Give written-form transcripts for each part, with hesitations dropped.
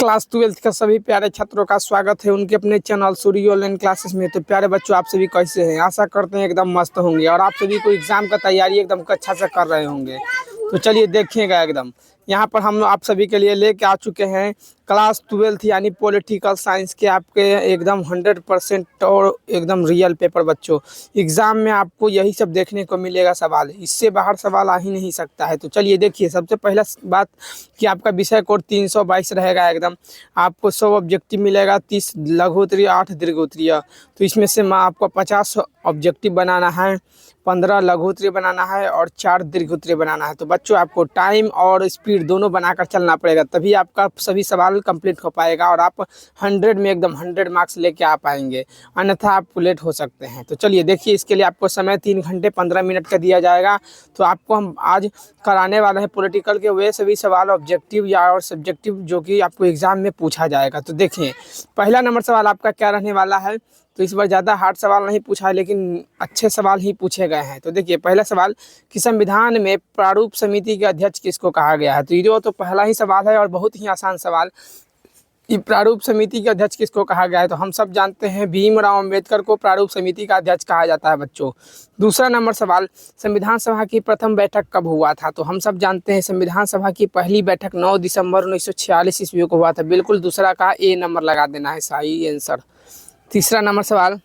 Class 12th का सभी प्यारे छात्रों का स्वागत है उनके अपने चैनल सूर्य ऑनलाइन क्लासेस में। तो प्यारे बच्चों, आप सभी कैसे हैं? आशा करते हैं एकदम मस्त होंगे और आप सभी को एग्जाम का तैयारी एकदम अच्छा से कर रहे होंगे। तो चलिए देखिएगा, एकदम यहाँ पर हम आप सभी के लिए लेके आ चुके हैं क्लास 12th यानी पॉलिटिकल साइंस के आपके एकदम 100% और एकदम रियल पेपर। बच्चों, एग्ज़ाम में आपको यही सब देखने को मिलेगा सवाल, इससे बाहर सवाल आ ही नहीं सकता है। तो चलिए देखिए, सबसे पहला बात कि आपका विषय कोड 322 रहेगा। एकदम आपको 100 ऑब्जेक्टिव मिलेगा, 30 लघु उत्तरीय, 8 दीर्घ उत्तरीय। तो इसमें से आपको 50 ऑब्जेक्टिव बनाना है, 15 लघु उत्तरीय बनाना है और 4 दीर्घ उत्तरीय बनाना है। तो बच्चों, आपको टाइम और स्पीड दोनों बनाकर चलना पड़ेगा, तभी आपका सभी सवाल कंप्लीट हो पाएगा और आप 100 में एकदम 100 मार्क्स लेके आ पाएंगे, अन्यथा आप लेट हो सकते हैं। तो चलिए देखिए, इसके लिए आपको समय 3 घंटे 15 मिनट का दिया जाएगा। तो आपको हम आज कराने वाले हैं पॉलिटिकल के वे सभी सवाल ऑब्जेक्टिव या और सब्जेक्टिव जो कि आपको एग्जाम में पूछा जाएगा। तो देखिए, पहला नंबर सवाल आपका क्या रहने वाला है। तो इस बार ज़्यादा हार्ड सवाल नहीं पूछा है, लेकिन अच्छे सवाल ही पूछे गए हैं। तो देखिए, पहला सवाल कि संविधान में प्रारूप समिति के अध्यक्ष किसको कहा गया है। तो ये तो पहला ही सवाल है और बहुत ही आसान सवाल। कि प्रारूप समिति के अध्यक्ष किसको कहा गया है, तो हम सब जानते हैं भीमराव अंबेडकर को प्रारूप समिति का अध्यक्ष कहा जाता है। बच्चों, दूसरा नंबर सवाल, संविधान सभा की प्रथम बैठक कब हुआ था। तो हम सब जानते हैं संविधान सभा की पहली बैठक 9 दिसंबर 1946 ईस्वी को हुआ था। बिल्कुल दूसरा का ए नंबर लगा देना है सही आंसर। तीसरा नंबर सवाल,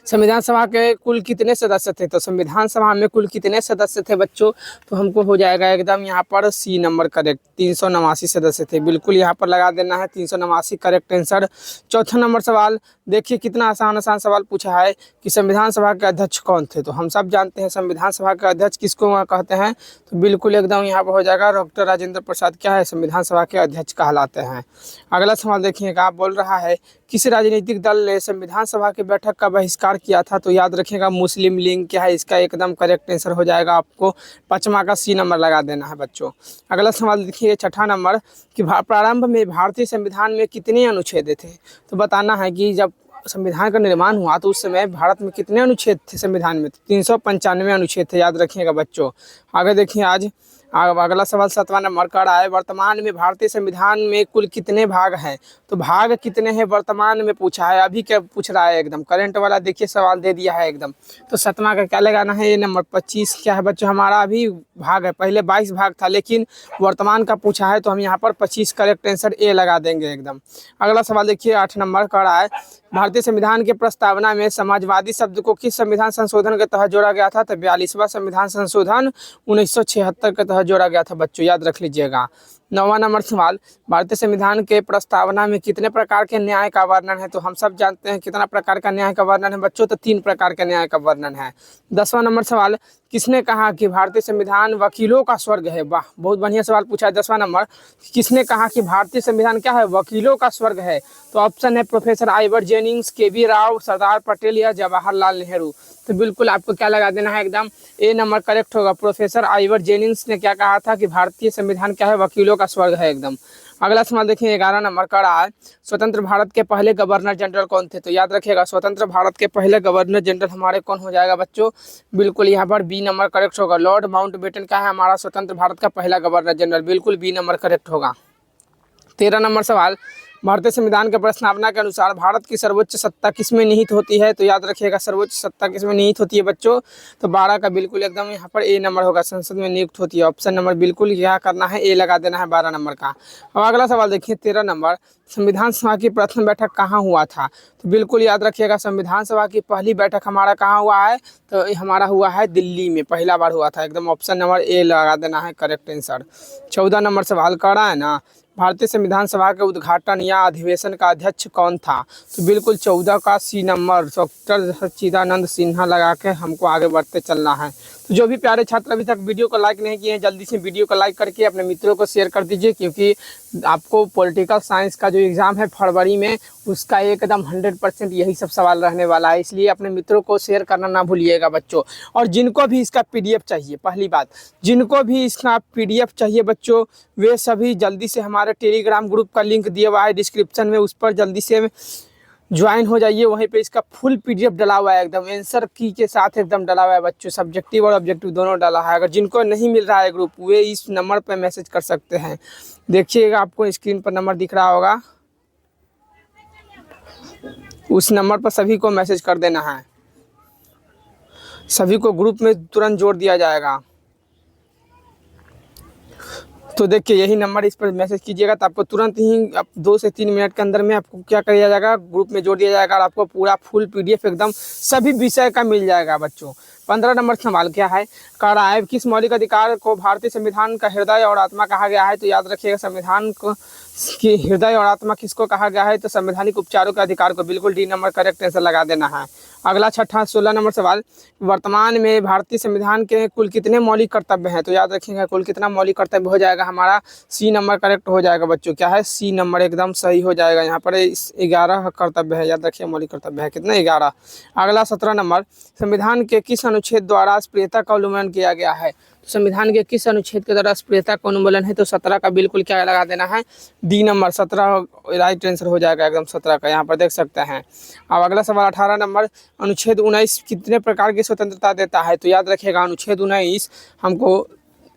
संविधान सभा के कुल कितने सदस्य थे। तो संविधान सभा में कुल कितने सदस्य थे बच्चों, तो हमको हो जाएगा एकदम यहाँ पर सी नंबर करेक्ट, 389 सदस्य थे। बिल्कुल यहाँ पर लगा देना है 389 करेक्ट आंसर। चौथा नंबर सवाल, देखिए कितना आसान आसान सवाल पूछा है कि संविधान सभा के अध्यक्ष कौन थे। तो हम सब जानते हैं संविधान सभा के अध्यक्ष किसको कहते हैं। तो बिल्कुल एकदम यहाँ पर हो जाएगा डॉक्टर राजेंद्र प्रसाद क्या है, संविधान सभा के अध्यक्ष कहलाते हैं। अगला सवाल देखिएगा, आप बोल रहा है किस राजनीतिक दल ने संविधान सभा की बैठक का बहिष्कार किया था। तो याद रखिएगा मुस्लिम लीग क्या है, इसका एकदम करेक्ट आंसर हो जाएगा। आपको पाँचवा का सी नंबर लगा देना है बच्चों। अगला सवाल देखिए, छठा नंबर कि प्रारंभ में भारतीय संविधान में कितने अनुच्छेद थे। तो बताना है कि जब संविधान का निर्माण हुआ तो उस समय भारत में कितने अनुच्छेद थे संविधान में। 395 अनुच्छेद थे, याद रखिएगा बच्चों। आगे देखिए, आज अगला सवाल 7वां नंबर का रहा है, वर्तमान में भारतीय संविधान में कुल कितने भाग हैं। तो भाग कितने हैं वर्तमान में पूछा है, अभी क्या पूछ रहा है, एकदम करंट वाला देखिए सवाल दे दिया है एकदम। तो 7वां का क्या लगाना है, ये नंबर 25 क्या है बच्चों, हमारा अभी भाग है, पहले 22 भाग था लेकिन वर्तमान का पूछा है तो हम यहाँ पर 25 करेक्ट आंसर ए लगा देंगे एकदम। अगला सवाल देखिए 8 नंबर का रहा है, भारतीय संविधान के प्रस्तावना में समाजवादी शब्द को किस संविधान संशोधन के तहत जोड़ा गया था। तो 42वां संविधान संशोधन 1976 के तहत जोड़ा गया था बच्चों, याद रख लीजिएगा। 9वां नंबर सवाल, भारतीय संविधान के प्रस्तावना में कितने प्रकार के न्याय का वर्णन है। तो हम सब जानते हैं कितना प्रकार का न्याय का वर्णन है बच्चों, तो 3 प्रकार के न्याय का वर्णन है। 10वां नंबर सवाल, किसने कहा कि भारतीय संविधान वकीलों का स्वर्ग है। वाह, बहुत बढ़िया सवाल पूछा है। 10वां नंबर, किसने कहा कि भारतीय संविधान क्या है, वकीलों का स्वर्ग है। तो ऑप्शन है professor Ivor Jennings, K V. Rao, Sardar Patel या जवाहरलाल नेहरू। तो बिल्कुल आपको क्या लगा देना है, एकदम ए नंबर करेक्ट होगा। प्रोफेसर आइवर जेनिंग्स ने क्या कहा था कि भारतीय संविधान क्या है, वकीलों का स्वर्ग है एकदम। अगला सवाल देखिए 11 नंबर का रहा है, स्वतंत्र भारत के पहले गवर्नर जनरल कौन थे। तो याद रखिएगा स्वतंत्र भारत के पहले गवर्नर जनरल हमारे कौन हो जाएगा बच्चों, बिल्कुल यहाँ पर बी नंबर करेक्ट होगा। लॉर्ड माउंटबेटन क्या है हमारा स्वतंत्र भारत का पहला गवर्नर जनरल, बिल्कुल बी नंबर करेक्ट होगा। 13 नंबर सवाल, भारतीय संविधान के प्रस्तावना के अनुसार भारत की सर्वोच्च सत्ता किसमें निहित होती है। तो याद रखिएगा सर्वोच्च सत्ता किसमें निहित होती है बच्चों, तो 12 का बिल्कुल एकदम यहाँ पर ए नंबर होगा, संसद में नियुक्त होती है। ऑप्शन नंबर बिल्कुल क्या करना है, ए लगा देना है 12 नंबर का। अब अगला सवाल देखिए 13 नंबर, संविधान सभा की प्रथम बैठक कहाँ हुआ था। तो बिल्कुल याद रखिएगा संविधान सभा की पहली बैठक हमारा कहाँ हुआ है, तो हमारा हुआ है दिल्ली में, पहला बार हुआ था एकदम। ऑप्शन नंबर ए लगा देना है करेक्ट आंसर। 14 नंबर सवाल कर रहा है ना, भारतीय संविधान सभा के उद्घाटन या अधिवेशन का अध्यक्ष कौन था। तो बिल्कुल 14 का सी नंबर डॉक्टर सच्चिदानंद सिन्हा लगा के हमको आगे बढ़ते चलना है। तो जो भी प्यारे छात्र अभी तक वीडियो को लाइक नहीं किए हैं, जल्दी से वीडियो को लाइक करके अपने मित्रों को शेयर कर दीजिए, क्योंकि आपको पॉलिटिकल साइंस का जो एग्ज़ाम है फरवरी में, उसका एकदम 100% यही सब सवाल रहने वाला है। इसलिए अपने मित्रों को शेयर करना ना भूलिएगा बच्चों। और जिनको भी इसका PDF चाहिए, पहली बात जिनको भी इसका PDF चाहिए बच्चों, वे सभी जल्दी से हमारे टेलीग्राम ग्रुप का लिंक दिया हुआ है डिस्क्रिप्शन में, उस पर जल्दी से ज्वाइन हो जाइए। वहीं पे इसका फुल पीडीएफ डला हुआ है, एकदम आंसर की के साथ एकदम डला हुआ है बच्चों, सब्जेक्टिव और ऑब्जेक्टिव दोनों डला है। अगर जिनको नहीं मिल रहा है ग्रुप, वे इस नंबर पर मैसेज कर सकते हैं। देखिएगा, आपको स्क्रीन पर नंबर दिख रहा होगा, उस नंबर पर सभी को मैसेज कर देना है, सभी को ग्रुप में तुरंत जोड़ दिया जाएगा। तो देखिए, यही नंबर, इस पर मैसेज कीजिएगा तो आपको तुरंत ही 2 से 3 मिनट के अंदर में आपको क्या कर दिया जाएगा, ग्रुप में जोड़ दिया जाएगा और आपको पूरा फुल पीडीएफ एकदम सभी विषय का मिल जाएगा बच्चों। 15 नंबर सवाल क्या है, कह रहा है किस मौलिक अधिकार को भारतीय संविधान का हृदय और आत्मा कहा गया है। तो याद रखिएगा, संविधान को कि हृदय और आत्मा किसको कहा गया है, तो संवैधानिक उपचारों के अधिकार को। बिल्कुल डी नंबर करेक्ट आंसर लगा देना है। अगला 16 नंबर सवाल, वर्तमान में भारतीय संविधान के कुल कितने मौलिक कर्तव्य हैं। तो याद रखिएगा, कुल कितना मौलिक कर्तव्य हो जाएगा हमारा, सी नंबर करेक्ट हो जाएगा बच्चों। क्या है, सी नंबर एकदम सही हो जाएगा। यहाँ पर 11 कर्तव्य है, याद रखिए मौलिक कर्तव्य है कितना, 11। अगला 17 नंबर, संविधान के किस अनुच्छेद द्वारा अस्पृश्यता का उल्लंघन किया गया है। तो संविधान के किस अनुच्छेद के द्वारा अस्पृश्यता का उल्लंघन है, तो 17 का बिल्कुल क्या लगा देना है, डी नंबर 17 राइट आंसर हो जाएगा एकदम 17 का, यहाँ पर देख सकते हैं। अब अगला सवाल 18 नंबर, अनुच्छेद 19 कितने प्रकार की स्वतंत्रता देता है। तो याद रखिएगा, अनुच्छेद 19 हमको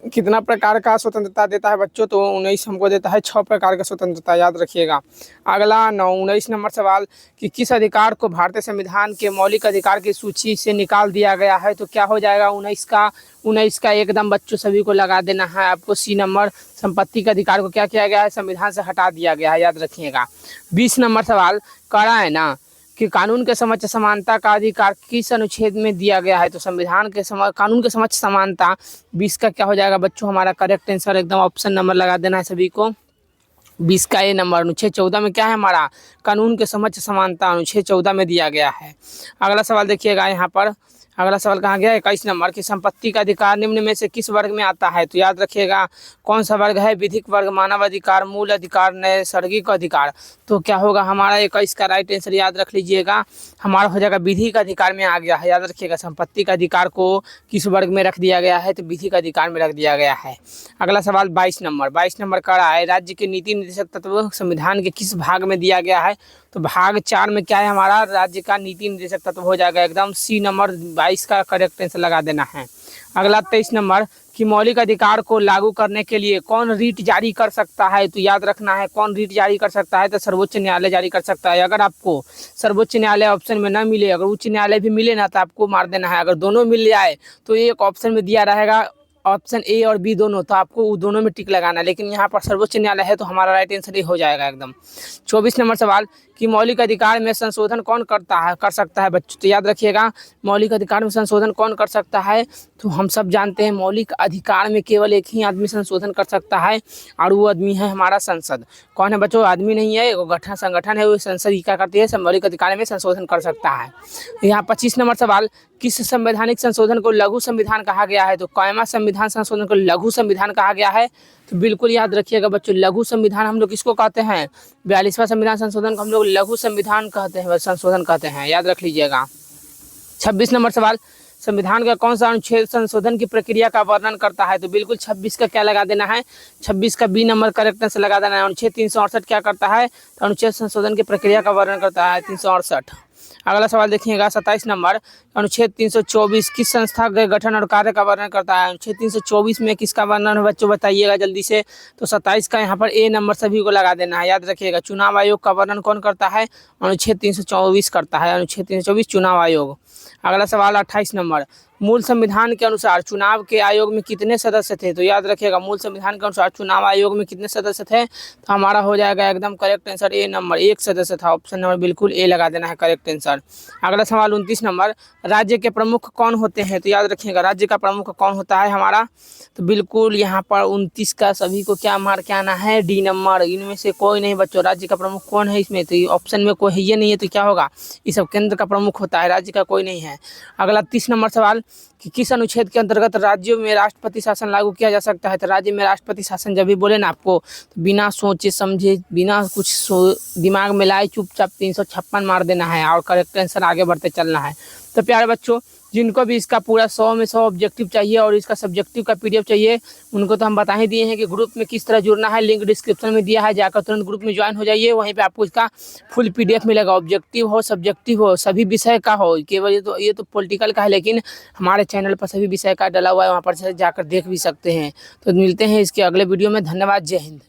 कितना प्रकार का स्वतंत्रता देता है बच्चों, तो 19 हमको देता है 6 प्रकार का स्वतंत्रता, याद रखिएगा। अगला 19 नंबर सवाल, कि किस अधिकार को भारतीय संविधान के मौलिक अधिकार की सूची से निकाल दिया गया है। तो क्या हो जाएगा, 19 का एकदम बच्चों सभी को लगा देना है आपको, सी नंबर, संपत्ति के अधिकार को क्या किया गया है, संविधान से हटा दिया गया है, याद रखिएगा। 20 नंबर सवाल करा है ना कि कानून के समक्ष समानता का अधिकार किस अनुच्छेद में दिया गया है। तो संविधान के कानून के समक्ष समानता 20 का क्या हो जाएगा बच्चों, हमारा करेक्ट आंसर एकदम ऑप्शन नंबर लगा देना है सभी को, 20 का ए नंबर। अनुच्छेद 14 में क्या है हमारा, कानून के समक्ष समानता अनुच्छेद 14 में दिया गया है। अगला सवाल देखिएगा यहाँ पर, अगला सवाल कहाँ गया, 21 नंबर, की संपत्ति का अधिकार निम्न में से किस वर्ग में आता है। तो याद रखिएगा, कौन सा वर्ग है, विधिक वर्ग, मानव अधिकार, मूल अधिकार, नैसर्गिक अधिकार। तो क्या होगा हमारा 21 का राइट आंसर, याद रख लीजिएगा, हमारा हो जाएगा विधिक अधिकार में आ गया है। याद रखिएगा, संपत्ति का अधिकार को किस वर्ग में रख दिया गया है, तो विधिक अधिकार में रख दिया गया है। अगला सवाल 22 नंबर का रहा है, राज्य के नीति निर्देशक तत्व संविधान के किस भाग में दिया गया है। तो भाग 4 में क्या है हमारा, राज्य का नीति निर्देशक तत्व हो जाएगा एकदम, सी नंबर 22 का करेक्ट आंसर लगा देना है। अगला 23 नंबर, कि मौलिक अधिकार को लागू करने के लिए कौन रीट जारी कर सकता है। तो याद रखना है, कौन रीट जारी कर सकता है, तो सर्वोच्च न्यायालय जारी कर सकता है। अगर आपको सर्वोच्च न्यायालय ऑप्शन में ना मिले, अगर उच्च न्यायालय भी मिले ना, तो आपको मार देना है। अगर दोनों मिल जाए तो एक ऑप्शन में दिया रहेगा ऑप्शन ए और बी दोनों, तो आपको वो दोनों में टिक लगाना है, लेकिन यहाँ पर सर्वोच्च न्यायालय है तो हमारा राइट आंसर ही हो जाएगा एकदम। 24 नंबर सवाल, कि मौलिक अधिकार में संशोधन कौन कर सकता है बच्चों। तो याद रखिएगा, मौलिक अधिकार में संशोधन कौन कर सकता है, तो हम सब जानते हैं मौलिक अधिकार में केवल एक ही आदमी संशोधन कर सकता है, और वो आदमी है हमारा संसद। कौन है बच्चों, आदमी नहीं है, वो संगठन है, वो संसद ही क्या करती है, मौलिक अधिकार में संशोधन कर सकता है। यहाँ 25 नंबर सवाल, किस संवैधानिक संशोधन को लघु संविधान कहा गया है। तो कौन संविधान संशोधन को लघु संविधान कहा गया है। तो बिल्कुल याद रखिएगा बच्चों, लघु संविधान हम लोग किसको कहते हैं, 42वां संविधान संशोधन को हम लोग लघु संविधान कहते हैं, संशोधन कहते हैं, याद रख लीजिएगा। 26 नंबर सवाल, संविधान का कौन सा अनुच्छेद संशोधन की प्रक्रिया का वर्णन करता है। तो बिल्कुल 26 का क्या लगा देना है, 26 का बी नंबर करेक्ट से लगा देना है। अनुच्छेद 368 क्या करता है, तो अनुच्छेद संशोधन की प्रक्रिया का वर्णन करता है, 368। अगला सवाल देखिएगा 27 नंबर, अनुच्छेद 324 किस संस्था के गठन और कार्य का वर्णन करता है। अनुच्छेद 324 में किसका वर्णन है बच्चों, बताइएगा जल्दी से। तो 27 का यहाँ पर ए नंबर सभी को लगा देना है। याद रखिएगा, चुनाव आयोग का वर्णन कौन करता है, अनुच्छेद 324 करता है, अनुच्छेद 324 चुनाव आयोग। अगला सवाल 28 नंबर, मूल संविधान के अनुसार चुनाव के आयोग में कितने सदस्य थे। तो याद रखिएगा, मूल संविधान के अनुसार चुनाव आयोग में कितने सदस्य थे, तो हमारा हो जाएगा एकदम करेक्ट आंसर ए नंबर, 1 सदस्य था, ऑप्शन नंबर बिल्कुल ए लगा देना है करेक्ट आंसर। अगला सवाल 29 नंबर, राज्य के प्रमुख कौन होते हैं। तो याद रखिएगा, राज्य का प्रमुख कौन होता है हमारा, तो बिल्कुल यहाँ पर 29 का सभी को क्या मार के आना है, डी नंबर। इनमें से कोई नहीं बच्चों, राज्य का प्रमुख कौन है इसमें, तो ऑप्शन में कोई है ये नहीं है, तो क्या होगा, ये सब केंद्र का प्रमुख होता है, राज्य का कोई नहीं है। अगला 30 नंबर सवाल, कि किस अनुच्छेद के अंतर्गत राज्यों में राष्ट्रपति शासन लागू किया जा सकता है। तो राज्य में राष्ट्रपति शासन जब भी बोले ना आपको, तो बिना सोचे समझे, बिना कुछ दिमाग में लाए चुपचाप 356 मार देना है और करेक्ट आंसर आगे बढ़ते चलना है। तो प्यारे बच्चों, जिनको भी इसका पूरा 100 में 100 ऑब्जेक्टिव चाहिए और इसका सब्जेक्टिव का PDF चाहिए, उनको तो हम बता ही दिए हैं कि ग्रुप में किस तरह जुड़ना है। लिंक डिस्क्रिप्शन में दिया है, जाकर तुरंत ग्रुप में ज्वाइन हो जाइए। वहीं पे आपको इसका फुल PDF मिलेगा। ऑब्जेक्टिव हो, सब्जेक्टिव हो, सभी विषय का हो। केवल ये तो पॉलिटिकल का है, लेकिन हमारे चैनल पर सभी विषय का डला हुआ है, वहाँ पर से जाकर देख भी सकते हैं। तो मिलते हैं इसके अगले वीडियो में। धन्यवाद, जय हिंद।